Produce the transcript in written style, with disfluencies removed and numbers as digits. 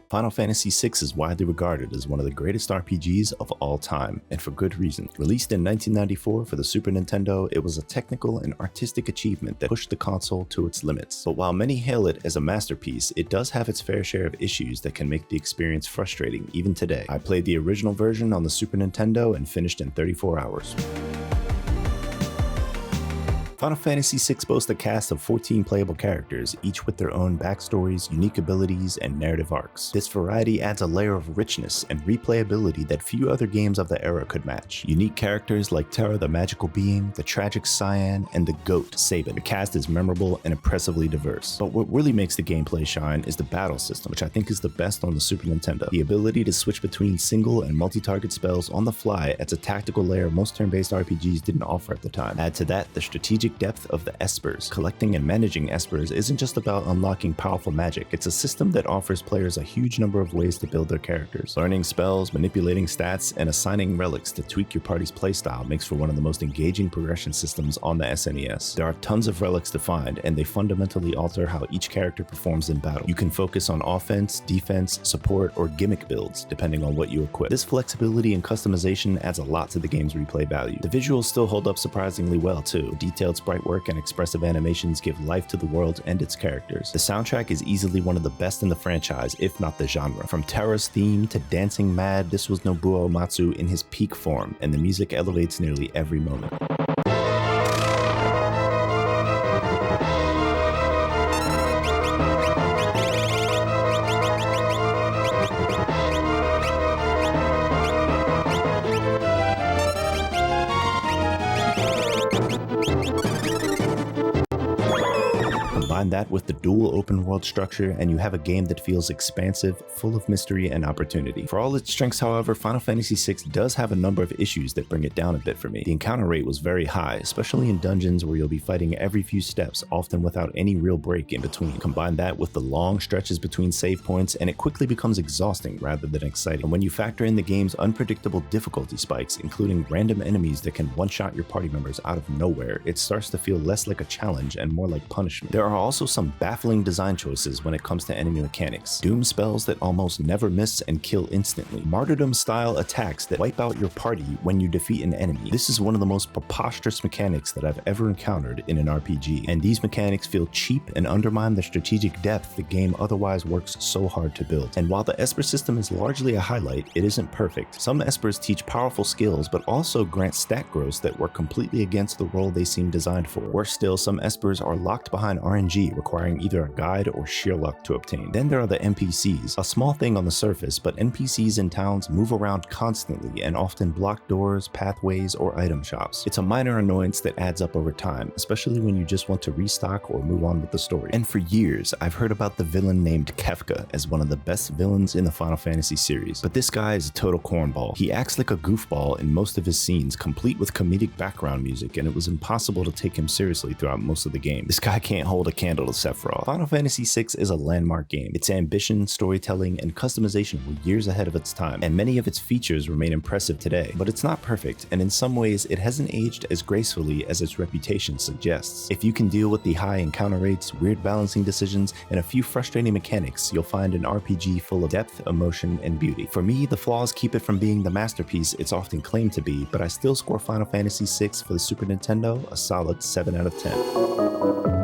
Final Fantasy VI is widely regarded as one of the greatest RPGs of all time, and for good reason. Released in 1994 for the Super Nintendo, it was a technical and artistic achievement that pushed the console to its limits. But while many hail it as a masterpiece, it does have its fair share of issues that can make the experience frustrating even today. I played the original version on the Super Nintendo and finished in 34 hours. Final Fantasy VI boasts a cast of 14 playable characters, each with their own backstories, unique abilities, and narrative arcs. This variety adds a layer of richness and replayability that few other games of the era could match. Unique characters like Terra the Magical Being, the Tragic Cyan, and the GOAT, Sabin. The cast is memorable and impressively diverse. But what really makes the gameplay shine is the battle system, which I think is the best on the Super Nintendo. The ability to switch between single and multi-target spells on the fly adds a tactical layer most turn-based RPGs didn't offer at the time. Add to that the strategic depth of the Espers. Collecting and managing Espers isn't just about unlocking powerful magic, it's a system that offers players a huge number of ways to build their characters. Learning spells, manipulating stats, and assigning relics to tweak your party's playstyle makes for one of the most engaging progression systems on the SNES. There are tons of relics to find, and they fundamentally alter how each character performs in battle. You can focus on offense, defense, support, or gimmick builds, depending on what you equip. This flexibility and customization adds a lot to the game's replay value. The visuals still hold up surprisingly well too. Detailed sprite work and expressive animations give life to the world and its characters. The soundtrack is easily one of the best in the franchise, if not the genre. From Terra's theme to Dancing Mad, this was Nobuo Uematsu in his peak form, and the music elevates nearly every moment. Combine that with the dual open world structure and you have a game that feels expansive, full of mystery and opportunity. For all its strengths, however, Final Fantasy VI does have a number of issues that bring it down a bit for me. The encounter rate was very high, especially in dungeons where you'll be fighting every few steps, often without any real break in between. Combine that with the long stretches between save points and it quickly becomes exhausting rather than exciting. And when you factor in the game's unpredictable difficulty spikes, including random enemies that can one-shot your party members out of nowhere, it starts to feel less like a challenge and more like punishment. There are also some baffling design choices when it comes to enemy mechanics. Doom spells that almost never miss and kill instantly. Martyrdom-style attacks that wipe out your party when you defeat an enemy. This is one of the most preposterous mechanics that I've ever encountered in an RPG, and these mechanics feel cheap and undermine the strategic depth the game otherwise works so hard to build. And while the Esper system is largely a highlight, it isn't perfect. Some Espers teach powerful skills, but also grant stat growths that work completely against the role they seem designed for. Worse still, some Espers are locked behind RNG, requiring either a guide or sheer luck to obtain. Then there are the NPCs, a small thing on the surface, but NPCs in towns move around constantly and often block doors, pathways, or item shops. It's a minor annoyance that adds up over time, especially when you just want to restock or move on with the story. And for years, I've heard about the villain named Kefka as one of the best villains in the Final Fantasy series, but this guy is a total cornball. He acts like a goofball in most of his scenes, complete with comedic background music, and it was impossible to take him seriously throughout most of the game. This guy can't hold a candle to Sephiroth. Final Fantasy VI is a landmark game. Its ambition, storytelling, and customization were years ahead of its time, and many of its features remain impressive today. But it's not perfect, and in some ways, it hasn't aged as gracefully as its reputation suggests. If you can deal with the high encounter rates, weird balancing decisions, and a few frustrating mechanics, you'll find an RPG full of depth, emotion, and beauty. For me, the flaws keep it from being the masterpiece it's often claimed to be, but I still score Final Fantasy VI for the Super Nintendo a solid 7 out of 10.